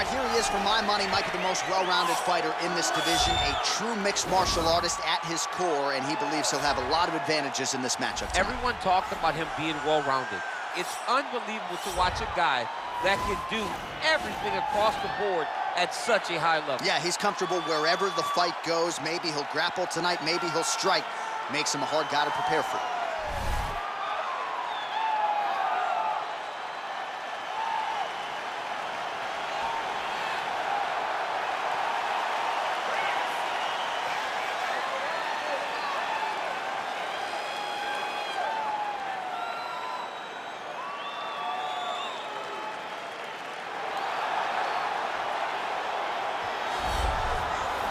right, here he is for my money, Mike, the most well-rounded fighter in this division, a true mixed martial artist at his core, and he believes he'll have a lot of advantages in this matchup tonight. Everyone talked about him being well-rounded. It's unbelievable to watch a guy that can do everything across the board at such a high level. Yeah, he's comfortable wherever the fight goes. Maybe he'll grapple tonight, maybe he'll strike. Makes him a hard guy to prepare for.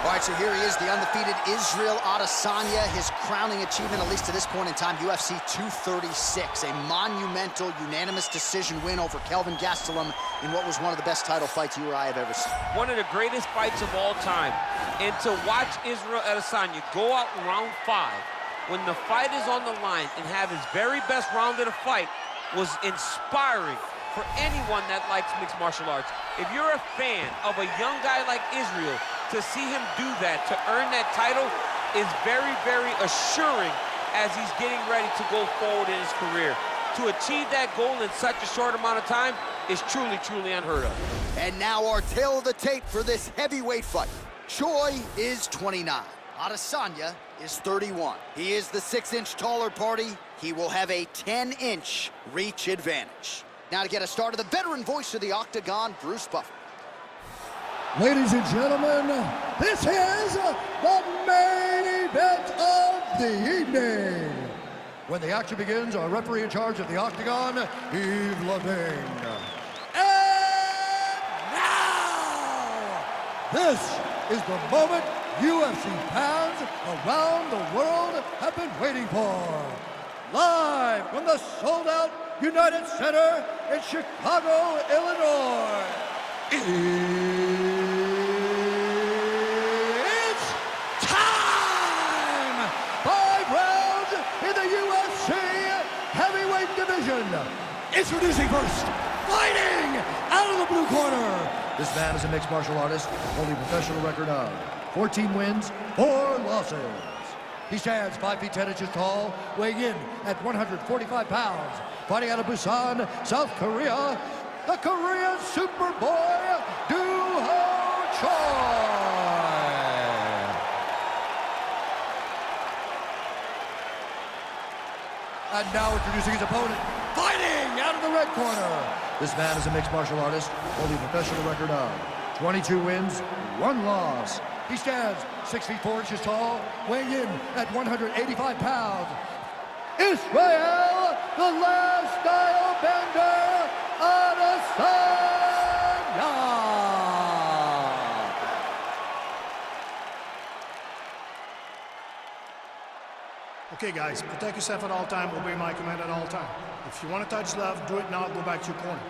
All right, so here he is, the undefeated Israel Adesanya, his crowning achievement, at least to this point in time, UFC 236, a monumental, unanimous decision win over Kelvin Gastelum in what was one of the best title fights you or I have ever seen. One of the greatest fights of all time. And to watch Israel Adesanya go out in round 5, when the fight is on the line and have his very best round of the fight, was inspiring for anyone that likes mixed martial arts. If you're a fan of a young guy like Israel, to see him do that, to earn that title, is very, very assuring as he's getting ready to go forward in his career. To achieve that goal in such a short amount of time is truly, truly unheard of. And now our tail of the tape for this heavyweight fight. Choi is 29. Adesanya is 31. He is the 6-inch taller party. He will have a 10-inch reach advantage. Now to get us started, the veteran voice of the Octagon, Bruce Buffer. Ladies and gentlemen, this is the main event of the evening. When the action begins, our referee in charge of the Octagon, Yves Levine. And now, this is the moment UFC fans around the world have been waiting for. Live from the sold-out United Center in Chicago, Illinois. It's time! 5 rounds in the UFC heavyweight division. Introducing first, fighting out of the blue corner. This man is a mixed martial artist, holding a professional record of 14 wins, 4 losses. He stands 5 feet 10 inches tall, weighing in at 145 pounds. Fighting out of Busan, South Korea, the Korean Superboy, Do-Ho Choi. And now introducing his opponent, fighting out of the red corner. This man is a mixed martial artist, holding a professional record of 22 wins, 1 loss. He stands 6 feet 4 inches tall, weighing in at 185 pounds. Israel, the last style bender, Adesanya. Okay, guys, protect yourself at all time, obey my command at all time. If you want to touch love, do it now, go back to your corner.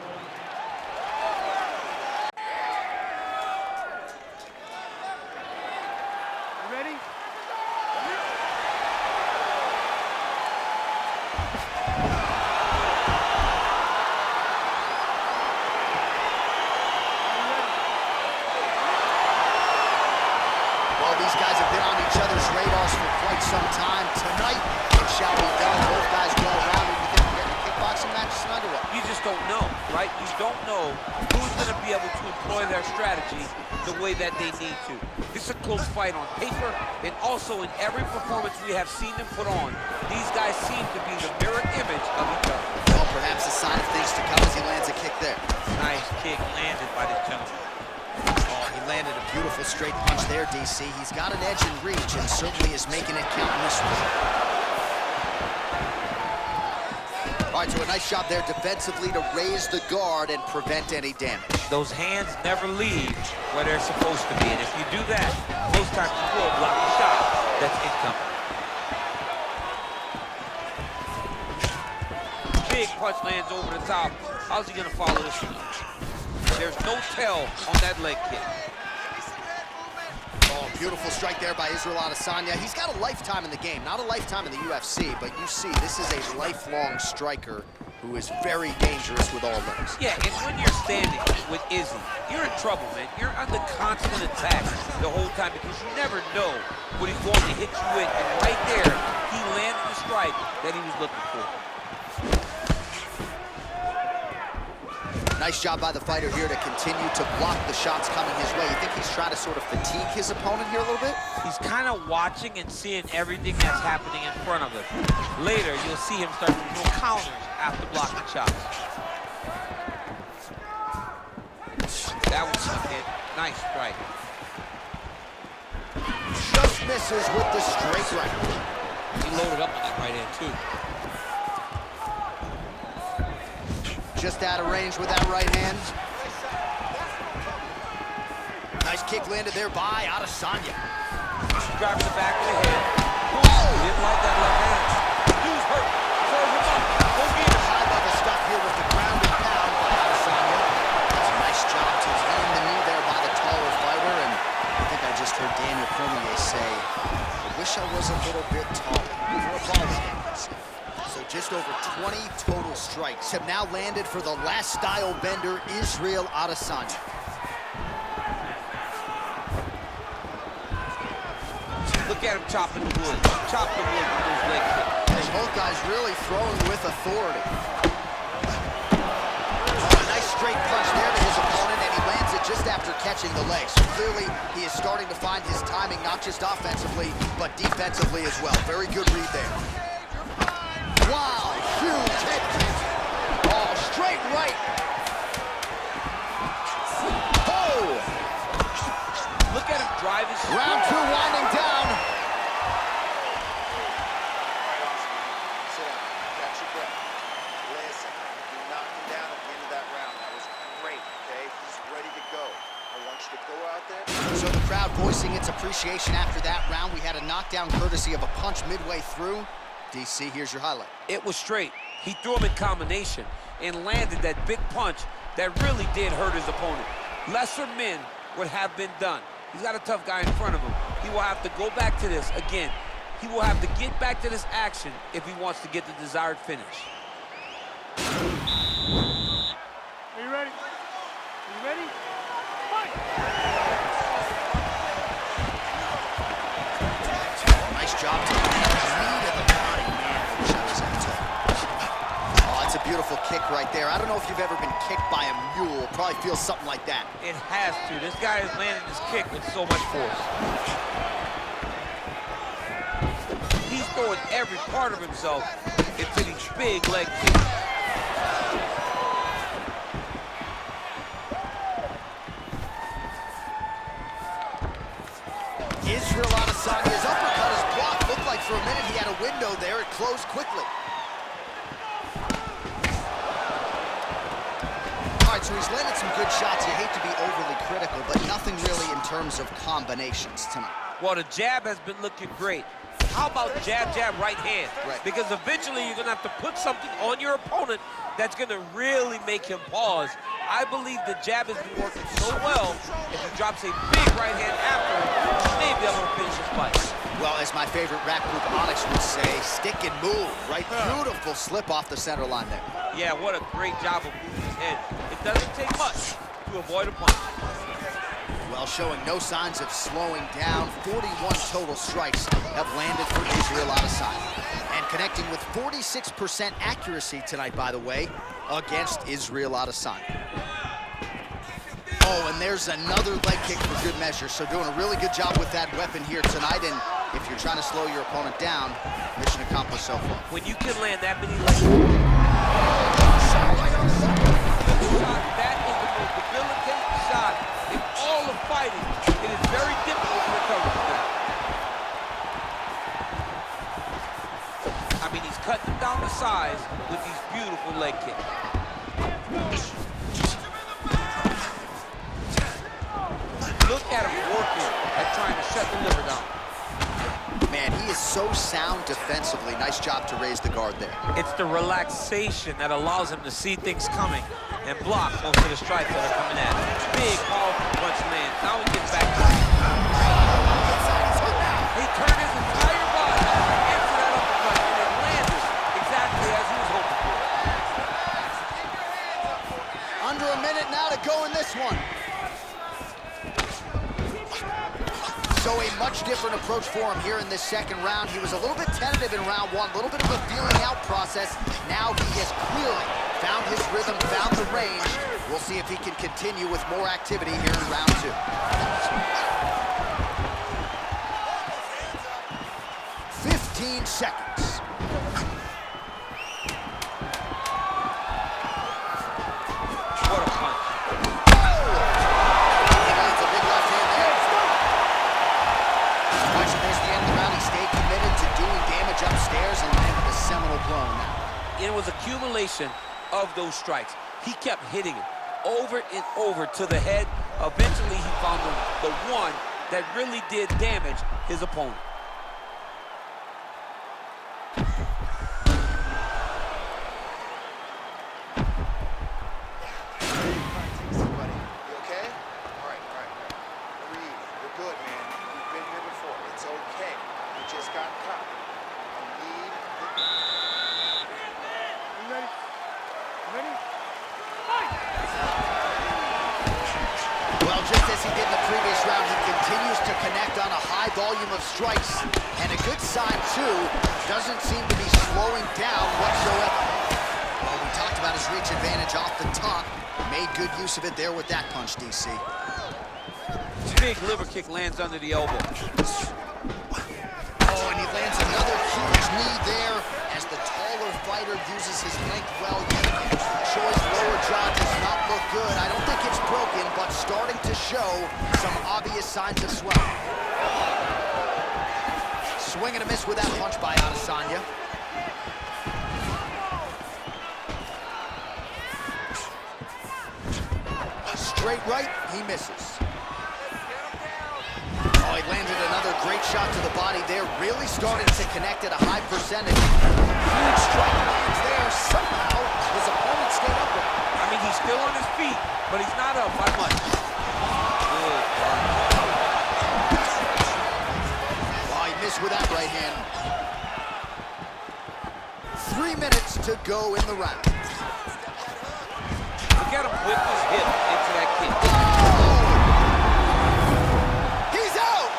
These guys have been on each other's radars for quite some time. Tonight, it shall be done. Both guys well-rounded. You think we're getting a kickboxing match tonight or what? You just don't know, right? You don't know who's going to be able to employ their strategy the way that they need to. This is a close fight on paper, and also in every performance we have seen them put on, these guys seem to be the mirror image of each other. Well, perhaps a sign of things to come as he lands a kick there. Nice kick landed by this gentleman. He landed a beautiful straight punch there, DC. He's got an edge in reach and certainly is making it count in this one. All right, so a nice job there defensively to raise the guard and prevent any damage. Those hands never leave where they're supposed to be, and if you do that, most times you will block the shot that's incoming. Big punch lands over the top. How's he gonna follow this one up? There's no tell on that leg kick. Oh, beautiful strike there by Israel Adesanya. He's got a lifetime in the game, not a lifetime in the UFC, but you see, this is a lifelong striker who is very dangerous with all legs. Yeah, and when you're standing with Izzy, you're in trouble, man. You're under constant attack the whole time because you never know what he's going to hit you with. And right there, he landed the strike that he was looking for. Nice job by the fighter here to continue to block the shots coming his way. You think he's trying to sort of fatigue his opponent here a little bit? He's kind of watching and seeing everything that's happening in front of him. Later, you'll see him start to throw counters after blocking shots. That was a hit. Nice strike. Just misses with the straight right. He loaded up on that right hand, too. Just out of range with that right hand. Nice kick landed there by Adesanya. Grabbing the back of the head. Oh! Didn't like that left hand. Dude's hurt. Throw him up. Go get him. High level stuff here with the ground and pound by Adesanya. That's a nice job to land the knee there by the taller fighter. And I think I just heard Daniel Cormier say, I wish I was a little bit taller. For a ball game, he said. So just over 20 total strikes have now landed for the last style bender, Israel Adesanya. Look at him chopping the wood. Chop the wood with those leg kicks. Both guys really throwing with authority. Oh, a nice straight punch there to his opponent, and he lands it just after catching the leg. So clearly, he is starting to find his timing, not just offensively, but defensively as well. Very good read there. Wow, huge hit. Oh, straight right. Oh! Look at him drive his Round two winding down. Sit down. Catch your breath. Listen, you knocked him down at the end of that round. That was great, okay? He's ready to go. I want you to go out there. So the crowd voicing its appreciation after that round. We had a knockdown courtesy of a punch midway through. DC, here's your highlight. It was straight. He threw him in combination and landed that big punch that really did hurt his opponent. Lesser men would have been done. He's got a tough guy in front of him. He will have to go back to this again. He will have to get back to this action if he wants to get the desired finish. Are you ready? Are you ready? Fight! Nice job to land the knee to the body, man. I wish I was that tall. Oh, that's a beautiful kick right there. I don't know if you've ever been kicked by a mule. Probably feels something like that. It has to. This guy is landing this kick with so much force. He's throwing every part of himself into these big leg kicks. Israel Adesanya's uppercut is blocked. Looked like for a minute he had a window there. It closed quickly. All right, so he's landed some good shots. You hate to be overly critical, but nothing really in terms of combinations tonight. Well, the jab has been looking great. How about jab, jab, right hand? Right. Because eventually you're going to have to put something on your opponent that's going to really make him pause. I believe the jab has been working so well. If he drops a big right hand after, he may be able to finish his fight. Well, as my favorite rap group Onyx would say, stick and move, right? Beautiful slip off the center line there. Yeah, what a great job of moving his head. It doesn't take much to avoid a punch. Well, showing no signs of slowing down. 41 total strikes have landed for Israel Adesanya. And connecting with 46% accuracy tonight, by the way, against Israel Adesanya. Oh, and there's another leg kick for good measure. So doing a really good job with that weapon here tonight. And if you're trying to slow your opponent down, mission accomplished so far. When you can land that many leg kicks, that is the most debilitating shot in all of fighting. It is very difficult to recover from that. I mean, he's cutting them down to size with these beautiful leg kicks. Look at him working at trying to shut the liver down. Man, he is so sound defensively. Nice job to raise the guard there. It's the relaxation that allows him to see things coming and block most of the strikes that are coming at him. Big, powerful punch land. Now he gets back to it. He turned his entire body into that uppercut, and it landed exactly as he was hoping for. go in this one. So a much different approach for him here in this second round. He was a little bit tentative in round one, a little bit of a feeling out process. Now he has clearly found his rhythm, found the range. We'll see if he can continue with more activity here in round two. 15 seconds. What a punch. He lands a big left hand there. Watch towards the end of the round, he stayed committed to doing damage upstairs and landed a seminal blow in that. It was accumulation of those strikes. He kept hitting it over and over to the head. Eventually, he found the one that really did damage his opponent. Buddy, you okay? All right. Breathe. You're good, man. You've been here before. It's okay. You just got caught. I need You ready? You ready? Well, just as he did in the previous round, he continues to connect on a high volume of strikes. And a good sign, too, doesn't seem to be slowing down whatsoever. Well, we talked about his reach advantage off the top. Made good use of it there with that punch, DC. Big liver kick lands under the elbow. Oh, and he lands another huge knee there as the taller fighter uses his length well. Choi's lower jaw does not look good. I don't think it's broken, but starting to show some obvious signs of swelling. Swing and a miss with that punch by Adesanya. Straight right, he misses. Oh, he landed another great shot to the body there, really starting to connect at a high percentage. Huge strike lands there. Somehow, his opponent stayed up with him. I mean, he's still on his feet, but he's not up by much. Good punch. Oh, he missed with that right hand. 3 minutes to go in the round. Look at him whip his hip into that kick. He's out!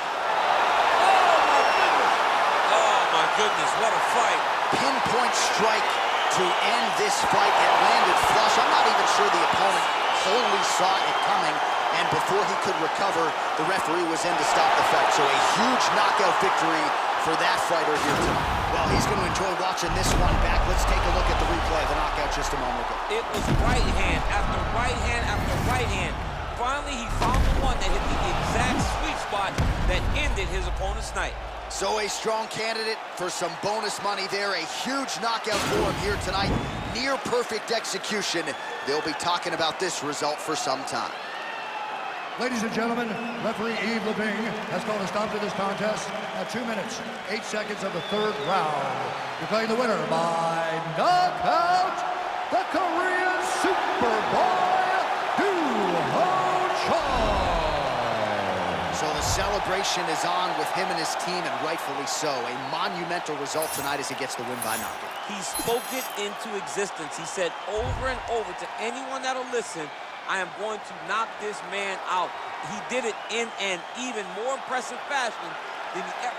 Oh, my goodness, what a fight. Pinpoint strike to end this fight. It landed flush. I'm not even sure the opponent only saw it coming, and before he could recover, the referee was in to stop the fight. So a huge knockout victory for that fighter here tonight. Well, he's going to enjoy watching this one back. Let's take a look at the replay of the knockout just a moment ago. It was right hand after right hand after right hand. Finally, he found the one that hit the exact sweet spot that ended his opponent's night. So a strong candidate for some bonus money there. A huge knockout for him here tonight. Near perfect execution. They'll be talking about this result for some time. Ladies and gentlemen, referee Yves Leving has called a stop to this contest at 2 minutes, 8 seconds of the third round. Declaring the winner by knockout, the Korean Superboy, So the celebration is on with him and his team, and rightfully so. A monumental result tonight as he gets the win by knockout. He spoke it into existence. He said over and over to anyone that'll listen, I am going to knock this man out. He did it in an even more impressive fashion than he ever